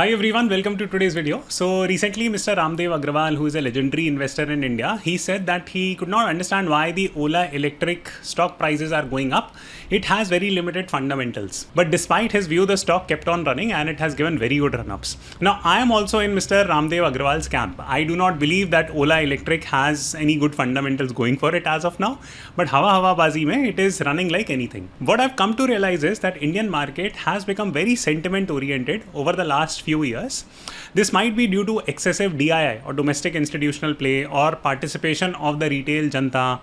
Hi everyone, welcome to today's video. So recently Mr. Ramdev Agrawal, who is a legendary investor in India, he said that he could not understand why the Ola Electric stock prices are going up. It has very limited fundamentals. But despite his view, the stock kept on running and it has given very good run-ups. Now I am also in Mr. Ramdev Agrawal's camp. I do not believe that Ola Electric has any good fundamentals going for it as of now. But hawa bazi mein it is running like anything. What I've come to realize is that Indian market has become very sentiment oriented over the last few years. This might be due to excessive DII or domestic institutional play or participation of the retail janta,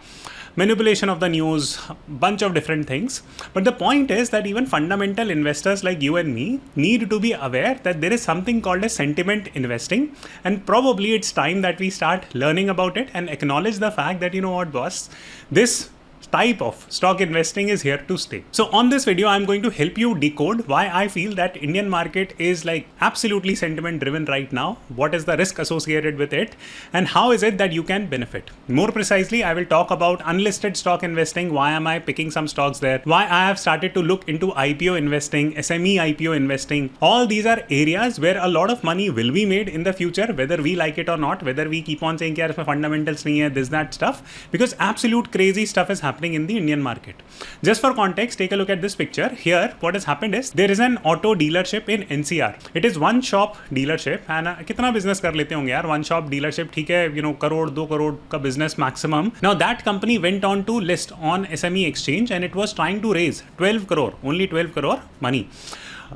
manipulation of the news, bunch of different things. But the point is that even fundamental investors like you and me need to be aware that there is something called as sentiment investing, and probably it's time that we start learning about it and acknowledge the fact that, you know what, boss, this type of stock investing is here to stay. So on this video, I'm going to help you decode why I feel that Indian market is like absolutely sentiment driven right now. What is the risk associated with it and how is it that you can benefit? More precisely, I will talk about unlisted stock investing. Why am I picking some stocks there? Why I have started to look into IPO investing, SME IPO investing. All these are areas where a lot of money will be made in the future, whether we like it or not, whether we keep on saying that fundamentals nahi hai, this, that stuff, because absolute crazy stuff is happening in the Indian market. Just for context, take a look at this picture. Here, what has happened is there is an auto dealership in NCR. It is one shop dealership and कितना business कर लेते होंगे यार, one shop dealership, ठीक है, you know, crore 2 crore का business maximum. Now that company went on to list on SME exchange and it was trying to raise 12 crore, only 12 crore money.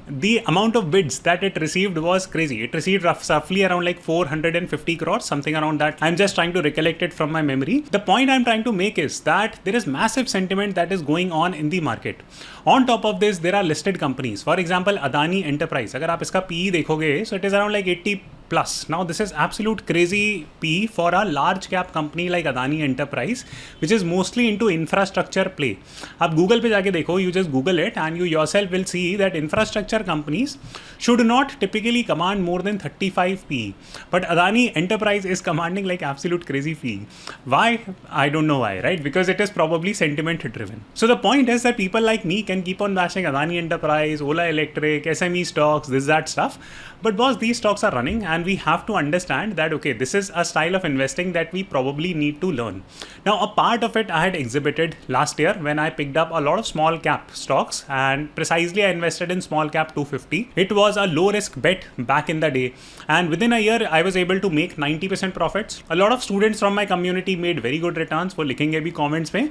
The amount of bids that it received was crazy. It received roughly around like 450 crores, something around that. I'm just trying to recollect it from my memory. The point I'm trying to make is that there is massive sentiment that is going on in the market. On top of this, there are listed companies. For example, Adani Enterprise. अगर आप इसका PE देखोगे, so it is around like 80 plus. Now this is absolute crazy PE for a large cap company like Adani Enterprise, which is mostly into infrastructure play. आप Google पे जाके देखो, you just Google it and you yourself will see that infrastructure companies should not typically command more than 35 PE. But Adani Enterprise is commanding like absolute crazy PE. Why? I don't know why, right? Because it is probably sentiment driven. So the point is that people like me can keep on bashing Adani Enterprise, Ola Electric, SME stocks, this, that stuff. But boss, these stocks are running and we have to understand that, okay, this is a style of investing that we probably need to learn. Now, a part of it I had exhibited last year when I picked up a lot of small cap stocks, and precisely I invested in small cap 250. It was a low risk bet back in the day. And within a year, I was able to make 90% profits. A lot of students from my community made very good returns. वो लिखेंगे भी comments में.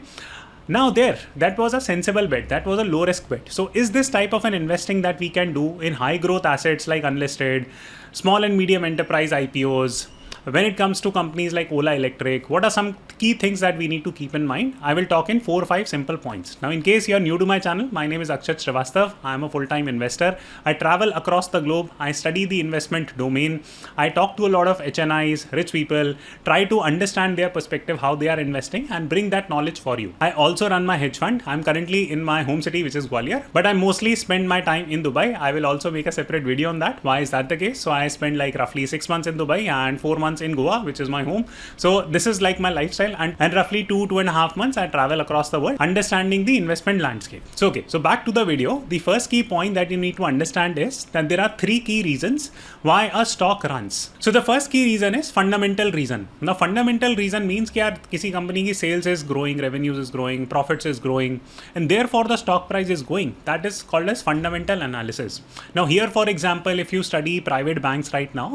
Now that was a sensible bet. That was a low risk bet. So is this type of an investing that we can do in high growth assets like unlisted, small and medium enterprise IPOs? When it comes to companies like Ola Electric, what are some key things that we need to keep in mind? I will talk in 4 or 5 simple points. Now, in case you are new to my channel, my name is Akshat Shrivastava. I am a full-time investor. I travel across the globe. I study the investment domain. I talk to a lot of HNIs, rich people, try to understand their perspective, how they are investing, and bring that knowledge for you. I also run my hedge fund. I'm currently in my home city, which is Gwalior, but I mostly spend my time in Dubai. I will also make a separate video on that. Why is that the case? So I spend like roughly 6 months in Dubai and 4 months in Goa, which is my home. So this is like my lifestyle, and roughly 2.5 months I travel across the world understanding the investment landscape. So okay, so back to the video. The first key point that you need to understand is that there are 3 key reasons why a stock runs. So the first key reason is fundamental reason. Now fundamental reason means कि यार किसी company की sales is growing, revenues is growing, profits is growing, and therefore the stock price is going. That is called as fundamental analysis. Now here, for example, if you study private banks right now,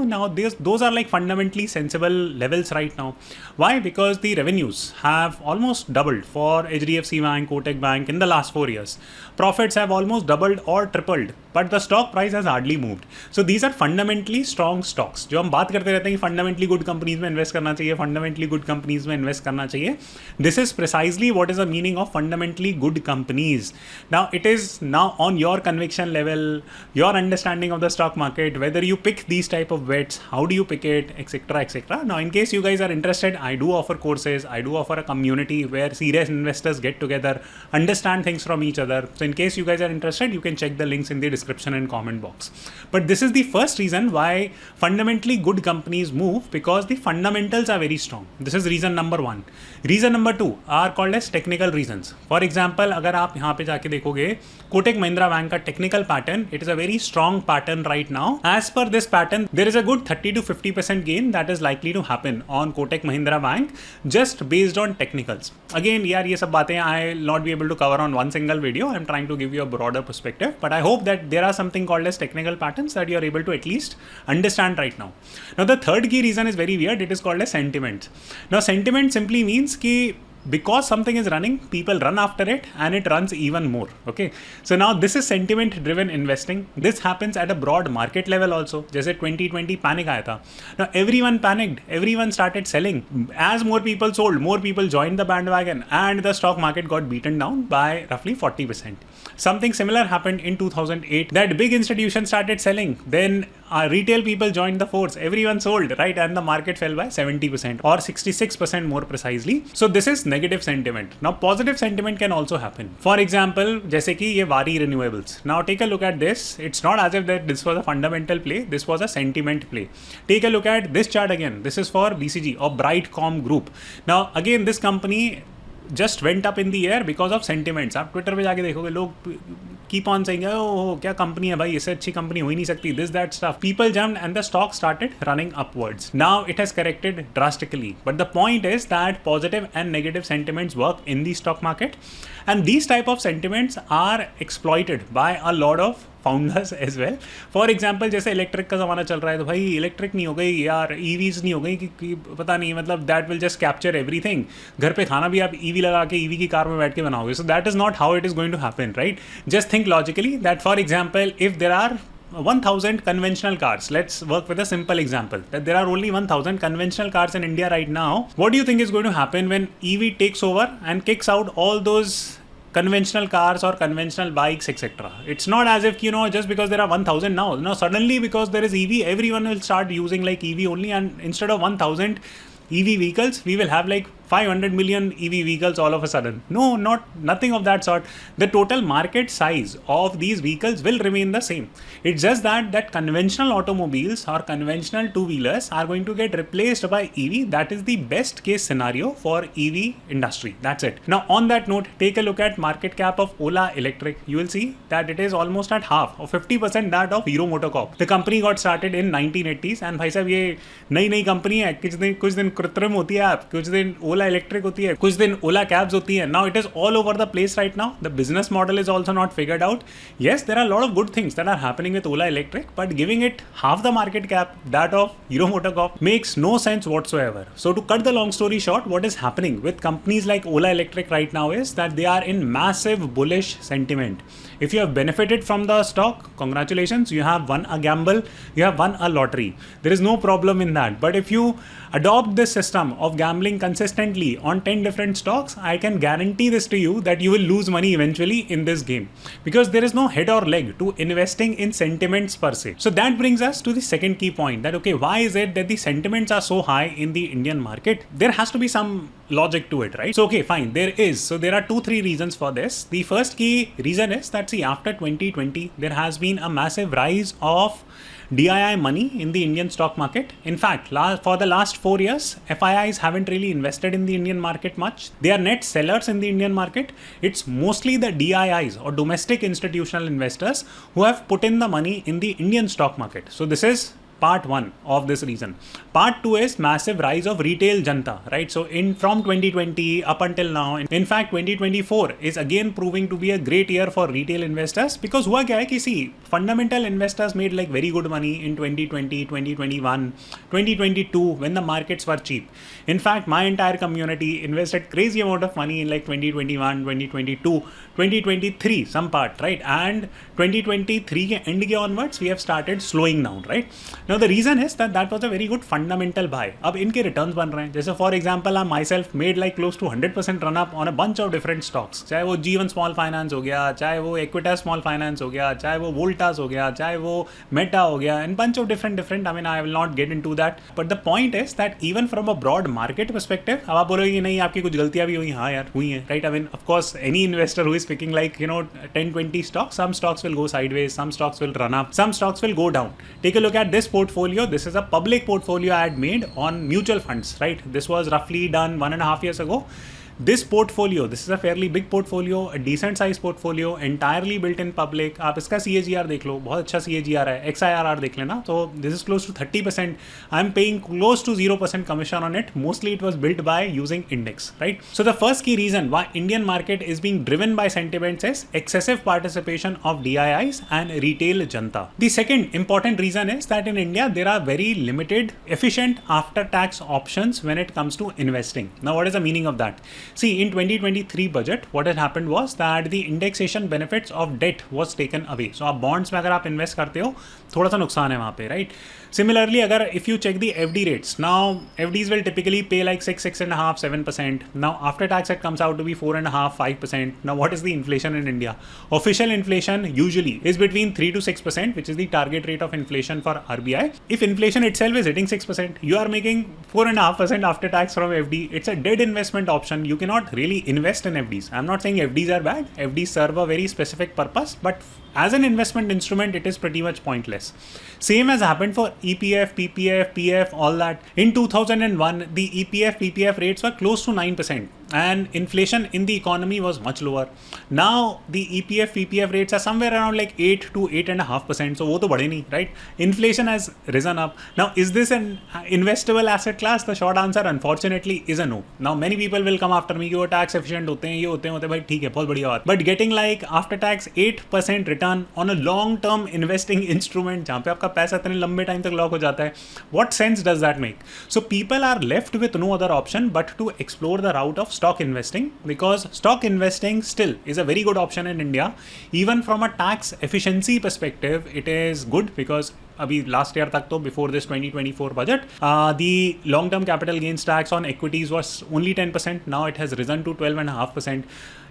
those are like fundamentally sensible levels right now. Why? Because the revenues have almost doubled for HDFC Bank, Kotak Bank in the last 4 years. Profits have almost doubled or tripled, but the stock price has hardly moved. So these are fundamentally strong stocks. जो हम बात करते रहते हैं कि fundamentally good companies में invest करना चाहिए, fundamentally good companies में invest करना चाहिए. This is precisely what is the meaning of fundamentally good companies. Now it is now on your conviction level, your understanding of the stock market, whether you pick these type of bets, how do you pick it, etc., etc., etc. Now, in case you guys are interested, I do offer courses. I do offer a community where serious investors get together, understand things from each other. So in case you guys are interested, you can check the links in the description and comment box. But this is the first reason why fundamentally good companies move, because the fundamentals are very strong. This is reason number one. Reason number two are called as technical reasons. For example, अगर आप यहाँ पे जाके देखोगे Kotak Mahindra Bank का technical pattern, it is a very strong pattern right now. As per this pattern, there is a good 30 to 50% gain that is likely to happen on Kotak Mahindra Bank just based on technicals. Again, यार ये सब बातें I will not be able to cover on one single video. I'm trying to give you a broader perspective, but I hope that there are something called as technical patterns that you are able to at least understand right now. Now, the third key reason is very weird. It is called as sentiment. Now, sentiment simply means कि because something is running, people run after it and it runs even more. Okay. So now this is sentiment driven investing. This happens at a broad market level also. जैसे 2020 panic आया था. Now everyone panicked. Everyone started selling. As more people sold, more people joined the bandwagon and the stock market got beaten down by roughly 40%. Something similar happened in 2008 that big institutions started selling. Then retail people joined the force. Everyone sold, right? And the market fell by 70% or 66% more precisely. So this is negative sentiment. Now positive sentiment can also happen. For example, जैसे कि ये वारी renewables. Now take a look at this. It's not as if that this was a fundamental play. This was a sentiment play. Take a look at this chart again. This is for BCG or Brightcom Group. Now again, this company just went up in the air because of sentiments. आप Twitter पे जाके देखोगे लोग keep on saying, oh, क्या company है भाई, इससे अच्छी company हो ही नहीं सकती, this, that stuff. People jumped and the stock started running upwards. Now it has corrected drastically. But the point is that positive and negative sentiments work in the stock market. And these type of sentiments are exploited by a lot of founders as well. For example जैसे electric का ज़माना चल रहा है तो भाई electric नहीं हो गई यार, ईवीज नहीं हो गई कि पता नहीं, मतलब that will just capture everything. घर पे खाना भी आप ईवी लगा के ईवी की कार में बैठ के बनाओगे. So that is not how it is going to happen, right? Just think logically that for example if there are 1000 conventional cars. Let's work with a simple example that there are only 1000 conventional cars in India right now. What do you think is going to happen when EV takes over and kicks out all those conventional cars or conventional bikes, etc.? It's not as if, just because there are 1000 now, suddenly because there is EV, everyone will start using like EV only, and instead of 1000 EV vehicles, we will have like 500 million EV vehicles all of a sudden. No, nothing of that sort. The total market size of these vehicles will remain the same. It's just that conventional automobiles or conventional two-wheelers are going to get replaced by EV. That is the best case scenario for EV industry. That's it. Now, on that note, take a look at market cap of Ola Electric. You will see that it is almost at half or 50% that of Hero MotoCorp. The company got started in 1980s and भाई साहब ये नई company है. कुछ दिन कृत्रिम होती है ऐप, कुछ दिन ओला इलेक्ट्रिक होती है, कुछ दिन ओला कैब्स होती है. Now it is all over the place right now. The business model is also not figured out. Yes, there are lot of good things that are happening with Ola electric, but giving it half the market cap that of Hero MotoCorp makes no sense whatsoever. So to cut the long story short, what is happening with companies like Ola Electric right now is that they are in massive bullish sentiment. If you have benefited from the stock, congratulations, you have won a gamble, you have won a lottery. There is no problem in that. But if you adopt this system of gambling consistently on 10 different stocks, I can guarantee this to you that you will lose money eventually in this game, because there is no head or leg to investing in sentiments per se. So that brings us to the second key point, that okay, why is it that the sentiments are so high in the Indian market? There has to be some logic to it, right? So okay, fine, there is. So there are 2-3 reasons for this. The first key reason is that see, after 2020 there has been a massive rise of DII money in the Indian stock market. In fact, for the last 4 years, FIIs haven't really invested in the Indian market much. They are net sellers in the Indian market. It's mostly the DIIs or domestic institutional investors who have put in the money in the Indian stock market. So this is part one of this reason. Part two is massive rise of retail janta, right? So from 2020 up until now, in fact 2024 is again proving to be a great year for retail investors, because हुआ क्या है कि see, fundamental investors made like very good money in 2020, 2021, 2022 when the markets were cheap. In fact, my entire community invested crazy amount of money in like 2021, 2022, 2023 some part, right? And 2023 के end के onwards we have started slowing down, right? Now the reason is that was a very good fundamental buy. अब इनके returns बन रहे हैं. जैसे for example, I myself made like close to 100% run up on a bunch of different stocks. चाहे वो जीवन small finance हो गया, चाहे वो Equitas स्मॉल फाइनेंस हो गया, चाहे वो Voltas हो गया, चाहे वो Meta हो गया, and bunch of different. I mean, I will not get into that. But the point is that even from a broad market perspective, अब आप बोलोगे कि नहीं आपकी कुछ गलतियां भी हुई, हाँ यार हुई हैं, right? I mean, of course, any investor who is picking like 10-20 stocks, some stocks will go sideways, some stocks will run up, some stocks will go down. Take a look at this portfolio. This is a public portfolio I had made on mutual funds, right? This was roughly done 1.5 years ago. This portfolio, this is a fairly big portfolio, a decent size portfolio, entirely built in public. आप इसका CAGR देख लो, बहुत अच्छा CAGR है. XIRR देख लेना. So this is close to 30%. I'm paying close to 0% commission on it. Mostly it was built by using index, right? So the first key reason why Indian market is being driven by sentiments is excessive participation of DIIs and retail janta. The second important reason is that in India there are very limited efficient after-tax options when it comes to investing. Now what is the meaning of that? See, in 2023 budget, what had happened was that the indexation benefits of debt was taken away. So आप bonds में अगर आप invest करते हो, थोड़ा सा नुकसान है वहाँ पे, right? Similarly, अगर if you check the FD rates, now FDs will typically pay like 6.5%, 7%. Now after tax it comes out to be 4.5%, 5%. Now what is the inflation in India? Official inflation usually is between 3 to 6%, which is the target rate of inflation for RBI. If inflation itself is hitting 6%, you are making 4.5% after tax from FD. It's a dead investment option. You cannot really invest in FDs. I'm not saying FDs are bad. FDs serve a very specific purpose, but as an investment instrument, it is pretty much pointless. Same has happened for EPF, PPF, PF, all that. In 2001, the EPF, PPF rates were close to 9%. And inflation in the economy was much lower. Now the EPF, PPF rates are somewhere around like 8 to 8.5%. So वो तो बढ़े नहीं, right? Inflation has risen up. Now is this an investable asset class? The short answer unfortunately is a no. Now many people will come after me कि वो tax efficient होते हैं, ये होते हैं भाई ठीक है बहुत बढ़िया बात. But getting like after tax 8% return on a long term investing instrument जहाँ पे आपका पैसा इतने लंबे टाइम तक लॉक हो जाता है, what sense does that make? So people are left with no other option but to explore the route of stock investing, because stock investing still is a very good option in India. Even from a tax efficiency perspective, it is good because अभी last year तक तो before this 2024 budget, the long term capital gains tax on equities was only 10%. Now it has risen to 12.5%.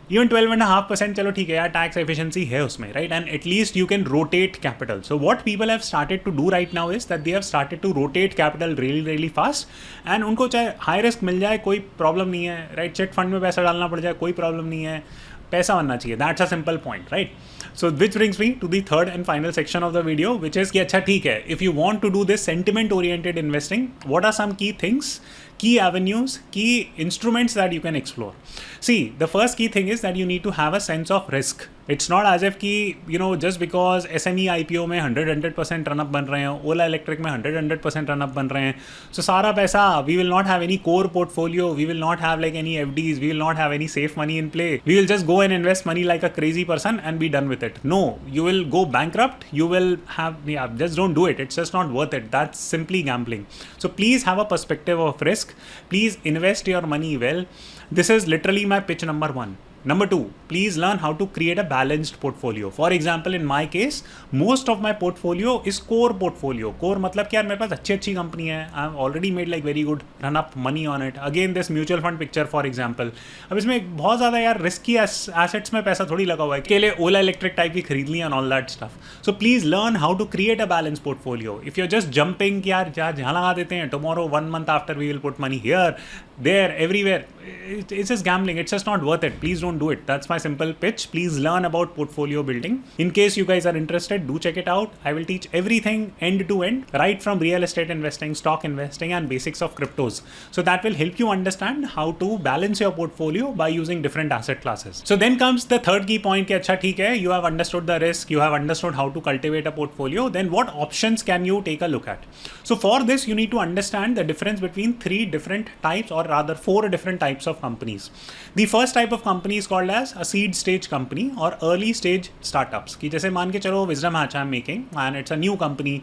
Even 12.5% चलो ठीक है यार, tax efficiency है उसमें, right? And at least you can rotate capital. So what people have started to do right now is that they have started to rotate capital really fast. And उनको चाहे high risk मिल जाए कोई problem नहीं है, right? Check fund में पैसा डालना पड़ जाए कोई problem नहीं है, पैसा बनना चाहिए. That's a simple point, right? So which brings me to the third and final section of the video, which is कि अच्छा ठीक है, if you want to do this sentiment oriented investing, what are some key things, key avenues, key instruments that you can explore? See, the first key thing is that you need to have a sense of risk. It's not as if कि just because SME IPO में 100% run up बन रहे हैं, Ola Electric में 100% run up बन रहे हैं, so सारा पैसा, we will not have any core portfolio, we will not have like any FDs, we will not have any safe money in play, we will just go and invest money like a crazy person and be done with it. No, you will go bankrupt, you will have, just don't do it, it's just not worth it. That's simply gambling. So please have a perspective of risk, please invest your money well. This is literally my pitch number 1. Number 2, please learn how to create a balanced portfolio. For example, in my case, most of my portfolio is core portfolio. Core मतलब क्या, मेरे पास अच्छी company है. I've already made like very good run up money on it. Again, this mutual fund picture for example. अब इसमें बहुत ज़्यादा यार risky assets में पैसा थोड़ी लगा हुआ है. के लिए Ola Electric type की खरीद ली and all that stuff. So please learn how to create a balanced portfolio. If you're just jumping कि यार जहाँ लगा देते हैं, tomorrow 1 month after we will put money here, there, everywhere, it's just gambling. It's just not worth it. Please don't do it. That's my simple pitch. Please learn about portfolio building. In case you guys are interested, do check it out. I will teach everything end to end, right from real estate investing, stock investing, and basics of cryptos. So that will help you understand how to balance your portfolio by using different asset classes. So then comes the third key point कि अच्छा ठीक है, you have understood the risk, you have understood how to cultivate a portfolio, then what options can you take a look at? So for this, you need to understand the difference between 3 different types, or rather 4 different types of companies. The first type of company is called as a seed stage company or early stage startups. कि जैसे मान के चलो Wisdom Hatch I'm making and it's a new company,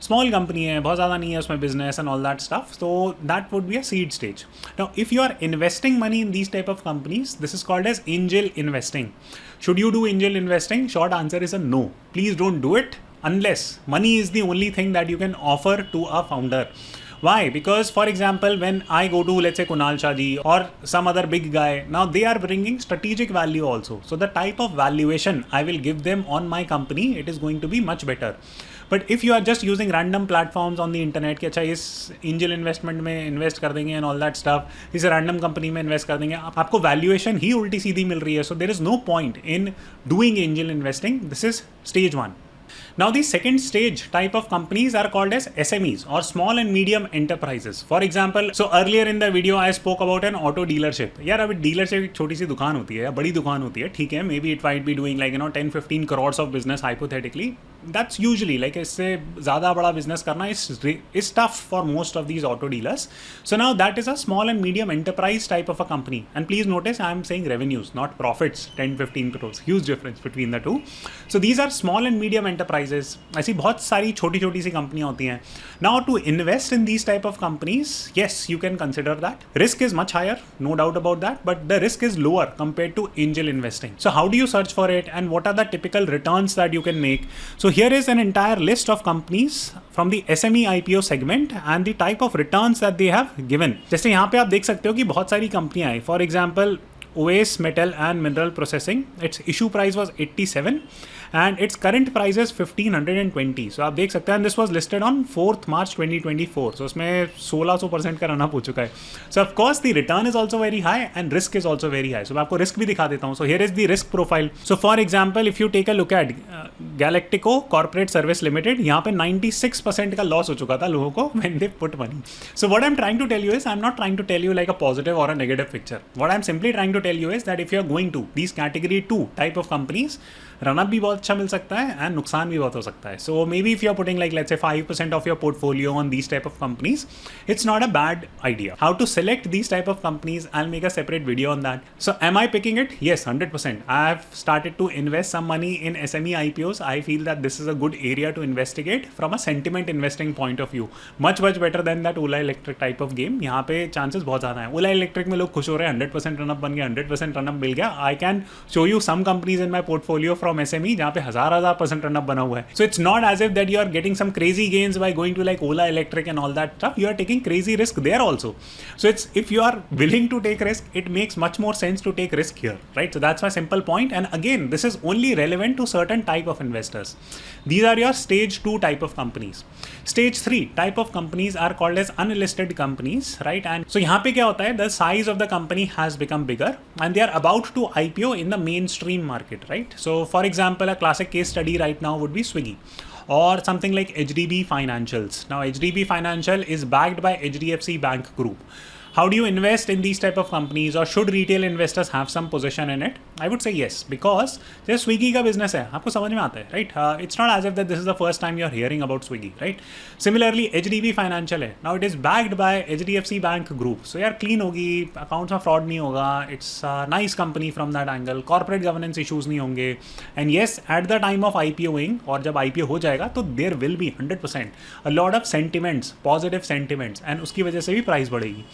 small company है, बहुत ज़्यादा नहीं है उसमें business and all that stuff. So that would be a seed stage. Now, if you are investing money in these type of companies, this is called as angel investing. Should you do angel investing? Short answer is a no. Please don't do it. unless money is the only thing that you can offer to a founder. Why? Because for example, when I go to, let's say, Kunal Shah ji or some other big guy, now they are bringing strategic value also. So the type of valuation I will give them on my company, it is going to be much better. But if you are just using random platforms on the internet कि अच्छा इस angel investment में invest कर देंगे and all that stuff, इस random company में invest कर देंगे, आपको valuation ही उल्टी सीधी मिल रही है. So there is no point in doing angel investing. This is stage one. Now the second stage type of companies are called as SMEs or small and medium enterprises. For example, so earlier in the video I spoke about an auto dealership. यार अभी dealership एक छोटी सी दुकान होती है या बड़ी दुकान होती है, ठीक है, maybe it might be doing like 10-15 crores of business hypothetically. That's usually like इससे ज़्यादा बड़ा business करना is tough for most of these auto dealers. So now that is a small and medium enterprise type of a company. And please notice I am saying revenues, not profits. 10-15 crores, huge difference between the two. So these are small and medium enterprises. ऐसी बहुत सारी छोटी छोटी सी कंपनियां होती हैं. Now to invest in these type of companies, yes, you can consider that. Risk is much higher, no doubt about that, but the risk is lower compared to angel investing. So how do you search for it and what are the typical returns that you can make? So here is an entire list of companies from the SME IPO segment and the type of returns that they have given. जैसे यहाँ पे आप देख सकते हो कि बहुत सारी कंपनियां हैं. For example, OAS Metal and Mineral Processing, its issue price was 87 and its current price is 1520. So आप देख सकते हैं, and this was listed on 4th March 2024. So उसमें 1600% का रन अप हो चुका है. So of course the return is also very high and risk is also very high. So मैं आपको risk भी दिखा देता हूँ. So here is the risk profile. So for example, if you take a look at Galactico Corporate Service Limited, यहाँ पे 96% का loss हो चुका था लोगों को when they put money. So what I'm trying to tell you is, I'm not trying to tell you like a positive or a negative picture. What I'm simply trying to tell you is that if you are going to these category 2 type of companies, run up भी बहुत अच्छा मिल सकता है and नुकसान भी बहुत हो सकता है. So maybe if you are putting like let's say 5% of your portfolio on these type of companies, it's not a bad idea. How to select these type of companies, I will make a separate video on that. So am I picking it? Yes, 100%. I have started to invest some money in SME IPOs. I feel that this is a good area to investigate from a sentiment investing point of view. Much better than that Ola electric type of game. यहाँ पे chances बहुत ज़्यादा है. ओला electric में लोग खुश हो रहे हैं, 100% रनअप बन गया, 100% रनअप मिल गया. I can show you some companies in my portfolio from SME जहाँ पे 1000% रनअप बना हुआ है. So it's not as if that you are getting some crazy gains by going to like Ola Electric and all that stuff. You are taking crazy risk there also. So it's, if you are willing to take risk, it makes much more sense to take risk here, right? So that's my simple point. And again, this is only relevant to certain type of investors. These are your stage 2 type of companies. Stage 3 type of companies are called as unlisted companies, right? And so यहाँ पे क्या होता है, the size of the company has become bigger and they are about to IPO in the mainstream market, right? So for example, a classic case study right now would be Swiggy or something like HDB Financials. Now HDB Financial is backed by HDFC Bank Group. How do you invest in these type of companies, or should retail investors have some position in it? I would say yes, because जैसे Swiggy का business है, आपको समझ में आता है, right? It's not as if that this is the first time you're hearing about Swiggy, right? Similarly, HDB Financial है, now it is backed by HDFC Bank Group, so यार clean होगी, accounts में fraud नहीं होगा, it's a nice company from that angle, corporate governance issues नहीं होंगे, and yes, at the time of IPOing और जब IPO हो जाएगा तो there will be 100% a lot of sentiments, positive sentiments, and उसकी वजह से भी price बढ़ेगी.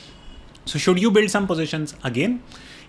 So should you build some positions? Again,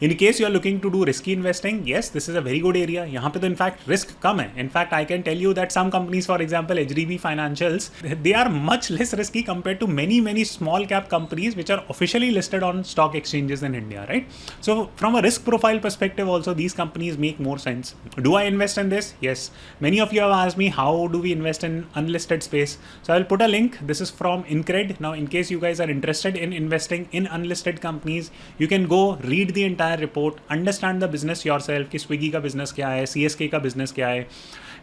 in case you are looking to do risky investing, yes, this is a very good area. यहाँ पे तो in fact risk कम है. In fact, I can tell you that some companies, for example, HDB Financials, they are much less risky compared to many small cap companies which are officially listed on stock exchanges in India, right? So from a risk profile perspective also, these companies make more sense. Do I invest in this? Yes. Many of you have asked me, how do we invest in unlisted space? So I'll put a link. This is from InCred. Now, in case you guys are interested in investing in unlisted companies, you can go read the entire report, understand the business yourself कि Swiggy का business क्या है, CSK का business क्या है,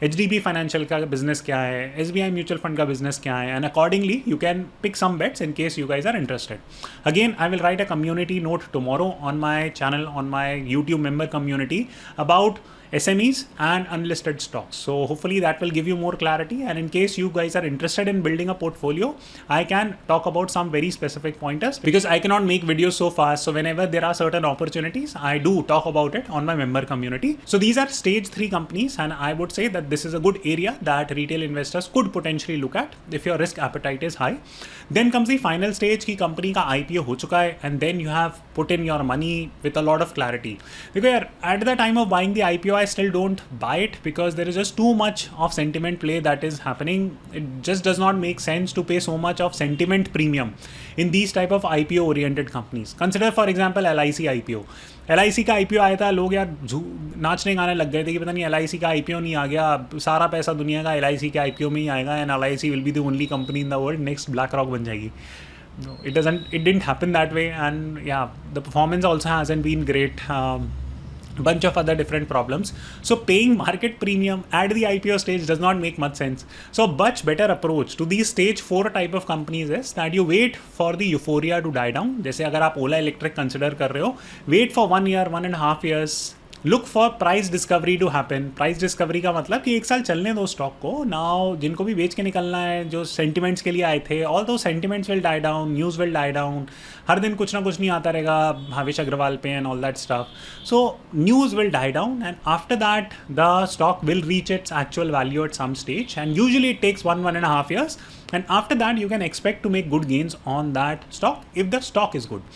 HDB financial का business क्या है, SBI म्यूचुअल फंड का बिजनेस क्या है, and accordingly you can pick some bets in case you guys are interested. Again, I will write a community note tomorrow on my channel, on my YouTube member community about SMEs and unlisted stocks. So hopefully that will give you more clarity, and in case you guys are interested in building a portfolio, I can talk about some very specific pointers because I cannot make videos so fast. So whenever there are certain opportunities, I do talk about it on my member community. So these are stage 3 companies, and I would say that this is a good area that retail investors could potentially look at if your risk appetite is high. Then comes the final stage कि company का IPO हो चुका है, and then you have put in your money with a lot of clarity. Because at the time of buying the IPO, I still don't buy it because there is just too much of sentiment play that is happening. It just does not make sense to pay so much of sentiment premium in these type of IPO oriented companies. Consider for example LIC IPO. LIC का IPO आया था, लोग यार नाचने गाने लग गए थे कि पता नहीं LIC का IPO नहीं आ गया, सारा पैसा दुनिया का LIC के IPO में ही आएगा and LIC will be the only company in the world, next black rock बन जाएगी. No, it didn't happen that way, and yeah, the performance also hasn't been great. Bunch of other different problems. So paying market premium at the IPO stage does not make much sense. So much better approach to these stage 4 type of companies is that you wait for the euphoria to die down. जैसे अगर आप Ola Electric consider कर रहे हो, wait for 1 year, 1.5 years. Look for price discovery to happen. Price discovery का मतलब कि एक साल चलने दो स्टॉक को. नाउ जिनको भी बेच के निकलना है, जो सेंटिमेंट्स के लिए आए थे, although sentiments will die down, news will die down. हर दिन कुछ ना कुछ नहीं आता रहेगा भावेश अग्रवाल पे and all that stuff. So news will die down and after that the stock will reach its actual value at some stage and usually it takes 1.5 years and after that you can expect to make good gains on that stock if the stock is good.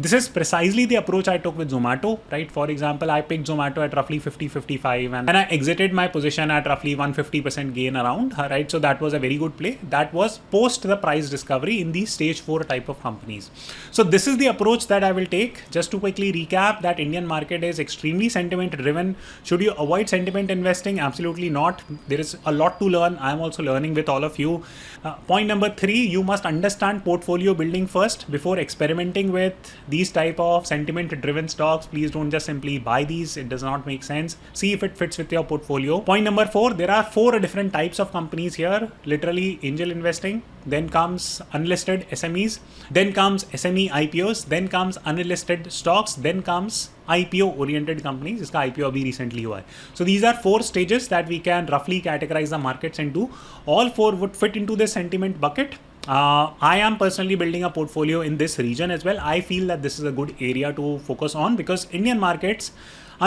This is precisely the approach I took with Zomato, right? For example, I picked Zomato at roughly 50-55 and then I exited my position at roughly 150% gain around, right? So that was a very good play. That was post the price discovery in the stage 4 type of companies. So this is the approach that I will take. Just to quickly recap, that Indian market is extremely sentiment driven. Should you avoid sentiment investing? Absolutely not. There is a lot to learn. I am also learning with all of you. Point number 3, you must understand portfolio building first before experimenting with these type of sentiment driven stocks. Please don't just simply buy these. It does not make sense. See if it fits with your portfolio. Point number 4, there are 4 different types of companies here. Literally angel investing, then comes unlisted SMEs, then comes SME IPOs, then comes unlisted stocks, then comes IPO oriented companies. इसका IPO अभी recently हुआ है. So these are 4 stages that we can roughly categorize the markets into. All 4 would fit into this sentiment bucket. I am personally building a portfolio in this region as well. I feel that this is a good area to focus on because Indian markets,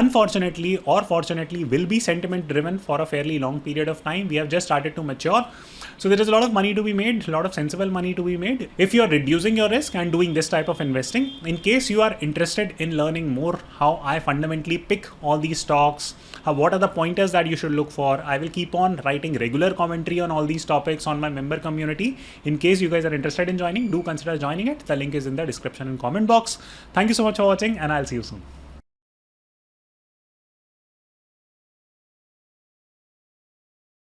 unfortunately or fortunately, will be sentiment driven for a fairly long period of time. We have just started to mature. So there is a lot of money to be made, a lot of sensible money to be made if you are reducing your risk and doing this type of investing. In case you are interested in learning more how I fundamentally pick all these stocks, what are the pointers that you should look for, I will keep on writing regular commentary on all these topics on my member community. In case you guys are interested in joining, do consider joining it. The link is in the description and comment box. Thank you so much for watching and I'll see you soon.